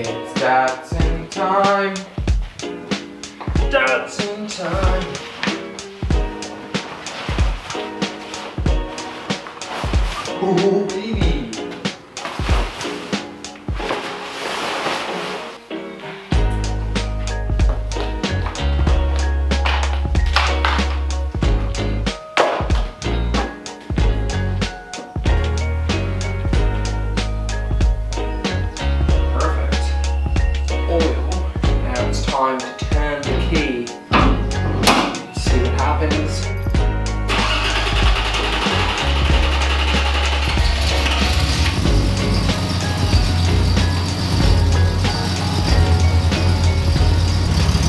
It's Datsun time. Datsun time. Ooh, baby. Time to turn the key. See what happens.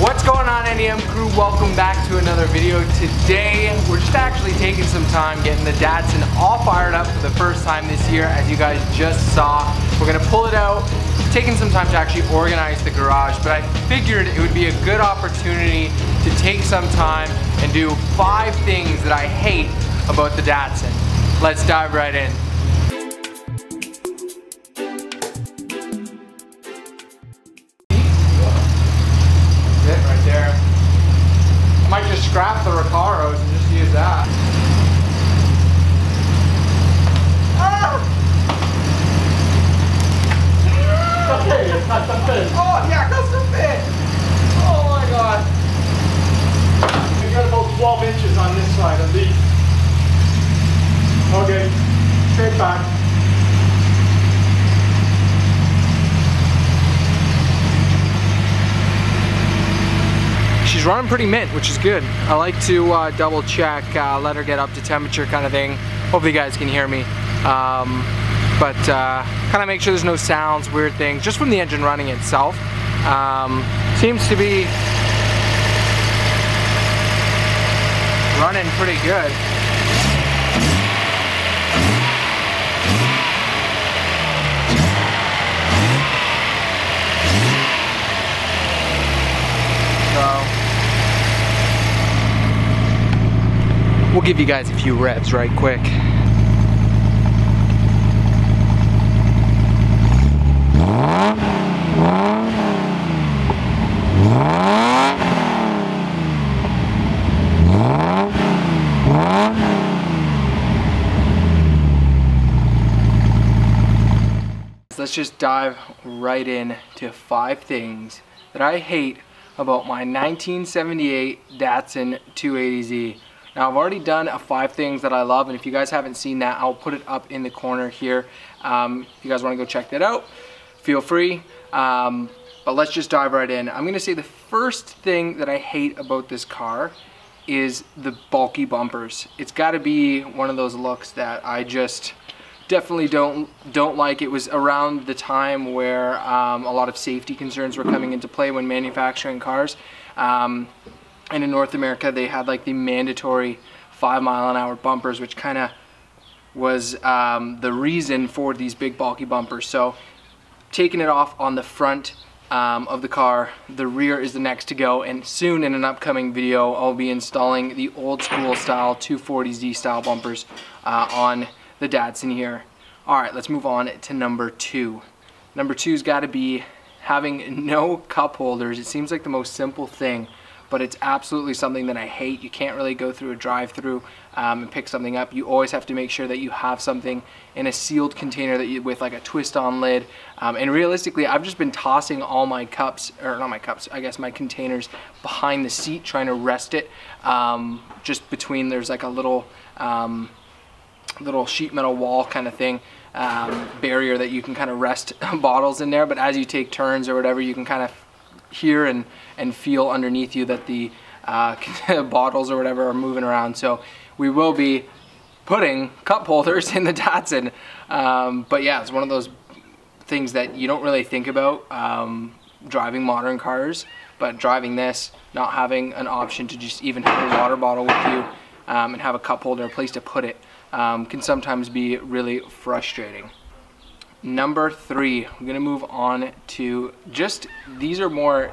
What's going on, NEM crew? Welcome back to another video. Today we're just actually taking some time getting the Datsun all fired up for the first time this year. As you guys just saw, we're gonna pull it out. Taking some time to actually organize the garage, but I figured it would be a good opportunity to take some time and do 5 things that I hate about the Datsun. Let's dive right in. That's it right there. I might just scrap the Recaros and just use that. Okay, it's custom fit. Oh yeah, custom fit. Oh my god. We got about 12 inches on this side at least. Okay, straight back. She's running pretty mint, which is good. I like to double check, let her get up to temperature kind of thing. Hopefully you guys can hear me. But kind of make sure there's no sounds, weird things, just from the engine running itself. Seems to be running pretty good. So we'll give you guys a few revs right quick. Let's just dive right in to 5 things that I hate about my 1978 Datsun 280Z. Now I've already done a 5 things that I love, and if you guys haven't seen that, I'll put it up in the corner here. If you guys want to go check that out, feel free. But let's just dive right in. I'm gonna say the first thing that I hate about this car is the bulky bumpers. It's gotta be one of those looks that I just definitely don't like. It was around the time where a lot of safety concerns were coming into play when manufacturing cars. And in North America, they had like the mandatory 5-mile-an-hour bumpers, which kind of was the reason for these big bulky bumpers. So taking it off on the front of the car, the rear is the next to go, and soon in an upcoming video I'll be installing the old school style 240Z style bumpers on the Datsun here. Alright, let's move on to number 2. Number 2's got to be having no cup holders. It seems like the most simple thing, but it's absolutely something that I hate. You can't really go through a drive-through and pick something up. You always have to make sure that you have something in a sealed container that with like a twist-on lid. And realistically, I've just been tossing all my cups, or not my cups, I guess my containers behind the seat, trying to rest it just between. There's like a little sheet metal wall kind of thing, barrier that you can kind of rest bottles in there. But as you take turns or whatever, you can kind of hear and feel underneath you that the bottles or whatever are moving around. So we will be putting cup holders in the Datsun. But yeah, it's one of those things that you don't really think about driving modern cars, but driving this, not having an option to just even have a water bottle with you and have a cup holder, a place to put it, can sometimes be really frustrating. Number 3, I'm gonna move on to just, these are more,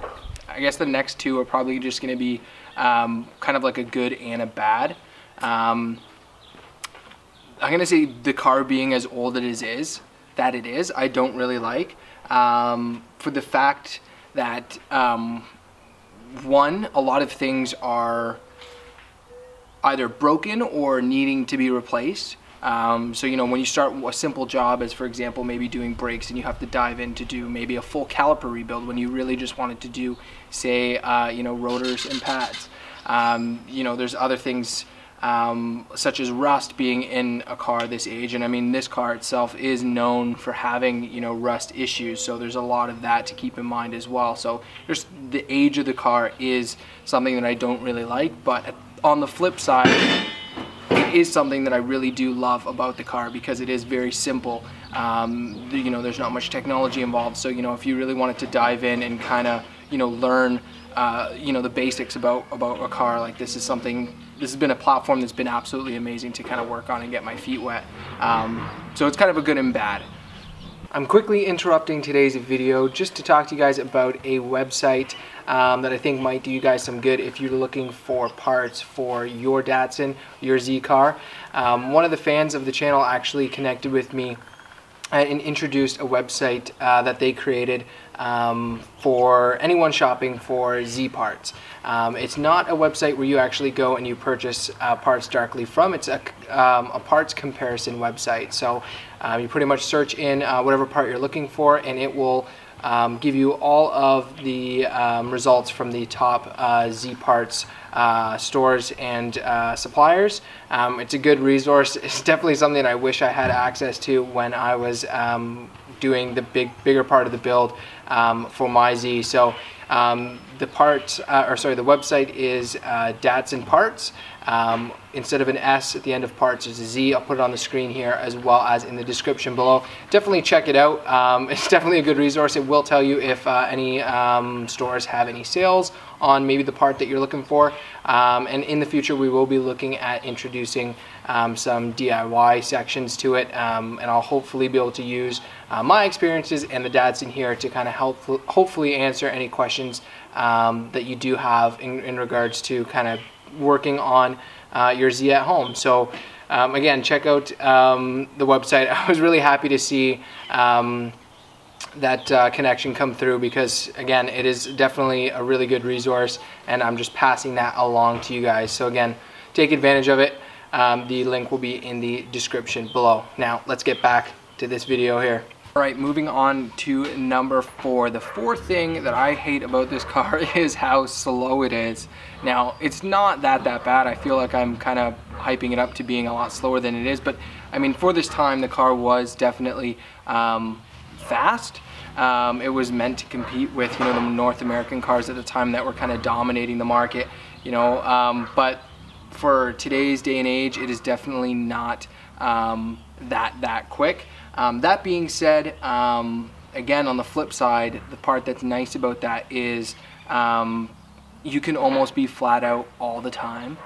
I guess the next 2 are probably just gonna be kind of like a good and a bad. I'm gonna say the car being as old as it is, that it is, I don't really like, for the fact that one, a lot of things are either broken or needing to be replaced. So you know, when you start a simple job, as for example maybe doing brakes, and you have to dive in to do maybe a full caliper rebuild when you really just wanted to do, say, you know, rotors and pads. You know, there's other things such as rust being in a car this age, and I mean, this car itself is known for having, you know, rust issues, so there's a lot of that to keep in mind as well. So just the age of the car is something that I don't really like, but on the flip side, it is something that I really do love about the car because it is very simple. You know, there's not much technology involved, so you know, if you really wanted to dive in and kind of, you know, learn you know, the basics about a car, like this has been a platform that's been absolutely amazing to kind of work on and get my feet wet. So it's kind of a good and bad. I'm quickly interrupting today's video just to talk to you guys about a website that I think might do you guys some good if you're looking for parts for your Datsun, your Z car. One of the fans of the channel actually connected with me and introduced a website that they created for anyone shopping for Z parts. It's not a website where you actually go and you purchase parts directly from. It's a parts comparison website. So you pretty much search in whatever part you're looking for, and it will give you all of the results from the top Z parts stores and suppliers. It's a good resource. It's definitely something that I wish I had access to when I was doing the bigger part of the build for my Z. So the website is Datsun Parts. Instead of an S at the end of parts, there's a Z. I'll put it on the screen here as well as in the description below. Definitely check it out. It's definitely a good resource. It will tell you if any stores have any sales on maybe the part that you're looking for. And in the future, we will be looking at introducing some DIY sections to it. And I'll hopefully be able to use my experiences and the Datsun here to kind of hopefully answer any questions that you do have in regards to kind of working on your Z at home. So again, check out the website. I was really happy to see that connection come through because, again, it is definitely a really good resource, and I'm just passing that along to you guys. So again, take advantage of it. The link will be in the description below. Now let's get back to this video here. All right, moving on to number 4. The fourth thing that I hate about this car is how slow it is. Now, it's not that bad. I feel like I'm kind of hyping it up to being a lot slower than it is, but I mean, for this time, the car was definitely fast. It was meant to compete with, you know, the North American cars at the time that were kind of dominating the market, you know, but for today's day and age, it is definitely not that quick. That being said, again, on the flip side, the part that's nice about that is you can almost be flat out all the time.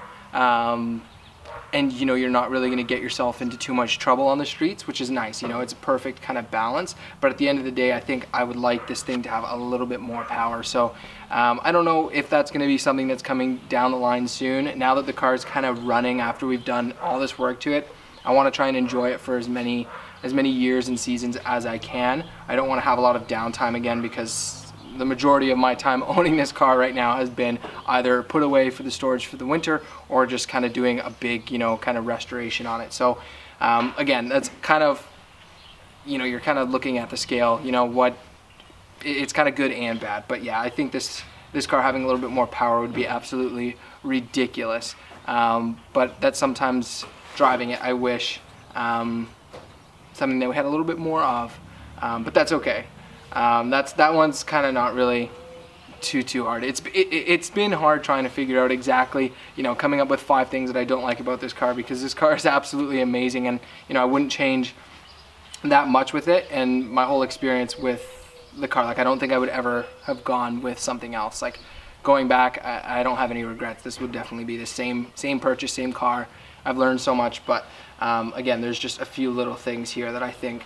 And you know, you're not really going to get yourself into too much trouble on the streets, which is nice. You know, it's a perfect kind of balance, but at the end of the day, I think I would like this thing to have a little bit more power. So I don't know if that's going to be something that's coming down the line soon. Now that the car is kind of running after we've done all this work to it, I want to try and enjoy it for as many years and seasons as I can. I don't want to have a lot of downtime again, because the majority of my time owning this car right now has been either put away for the storage for the winter or just kind of doing a big, you know, kind of restoration on it. So again, that's kind of, you know, you're kind of looking at the scale, you know, what it's kind of good and bad. But yeah, I think this car having a little bit more power would be absolutely ridiculous. But that's sometimes driving it, I wish something that we had a little bit more of, but that's okay. That one's kind of not really too hard. It's been hard trying to figure out exactly, you know, coming up with 5 things that I don't like about this car, because this car is absolutely amazing, and you know, I wouldn't change that much with it. And my whole experience with the car, like, I don't think I would ever have gone with something else. Like, going back, I don't have any regrets. This would definitely be the same purchase, same car. I've learned so much, but again, there's just a few little things here that I think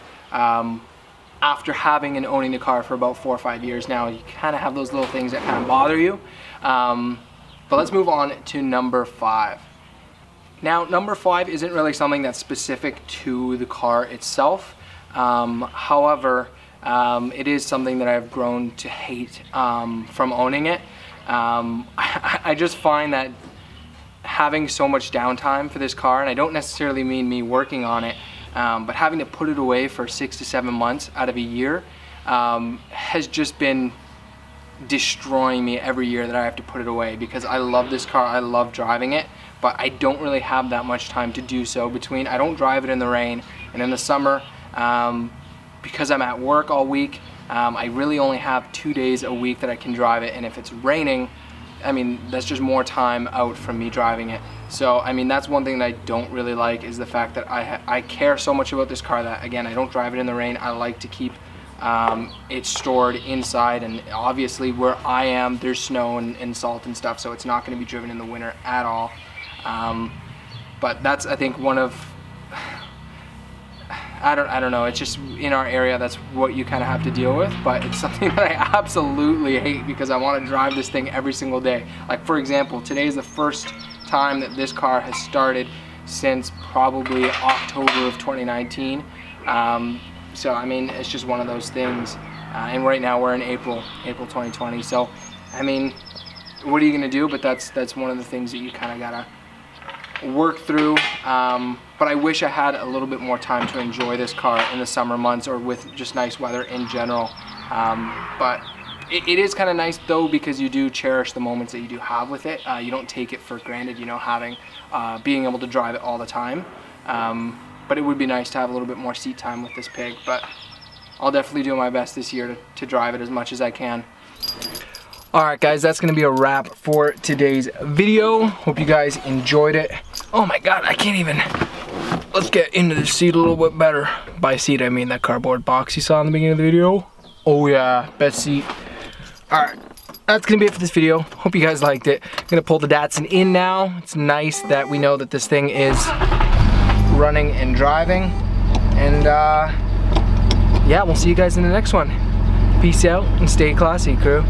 after having and owning the car for about 4 or 5 years now, you kind of have those little things that kind of bother you. But let's move on to number 5. Now, number 5 isn't really something that's specific to the car itself. However, it is something that I've grown to hate from owning it. I just find that having so much downtime for this car, and I don't necessarily mean me working on it, but having to put it away for 6 to 7 months out of a year has just been destroying me every year that I have to put it away, because I love this car, I love driving it, but I don't really have that much time to do so. I don't drive it in the rain, and in the summer, because I'm at work all week, I really only have 2 days a week that I can drive it, and if it's raining, I mean, that's just more time out from me driving it. So, I mean, that's one thing that I don't really like, is the fact that I care so much about this car that, again, I don't drive it in the rain. I like to keep it's stored inside, and obviously where I am there's snow and salt and stuff, so it's not going to be driven in the winter at all. But that's, I think, one of, I don't know, it's just in our area that's what you kind of have to deal with, but it's something that I absolutely hate because I want to drive this thing every single day. Like, for example, today is the first time that this car has started since probably October of 2019. So I mean, it's just one of those things, and right now we're in April 2020, so I mean, what are you gonna do? But that's one of the things that you kind of gotta work through. But I wish I had a little bit more time to enjoy this car in the summer months, or with just nice weather in general. But it is kind of nice though, because you do cherish the moments that you do have with it. You don't take it for granted, you know, being able to drive it all the time. But it would be nice to have a little bit more seat time with this pig, but I'll definitely do my best this year to drive it as much as I can. Alright guys, that's going to be a wrap for today's video. Hope you guys enjoyed it. Oh my god, I can't even... Let's get into the seat a little bit better. By seat, I mean that cardboard box you saw in the beginning of the video. Oh yeah, best seat. Alright, that's going to be it for this video. Hope you guys liked it. I'm going to pull the Datsun in now. It's nice that we know that this thing is running and driving, and yeah, we'll see you guys in the next one. Peace out and stay classy, crew.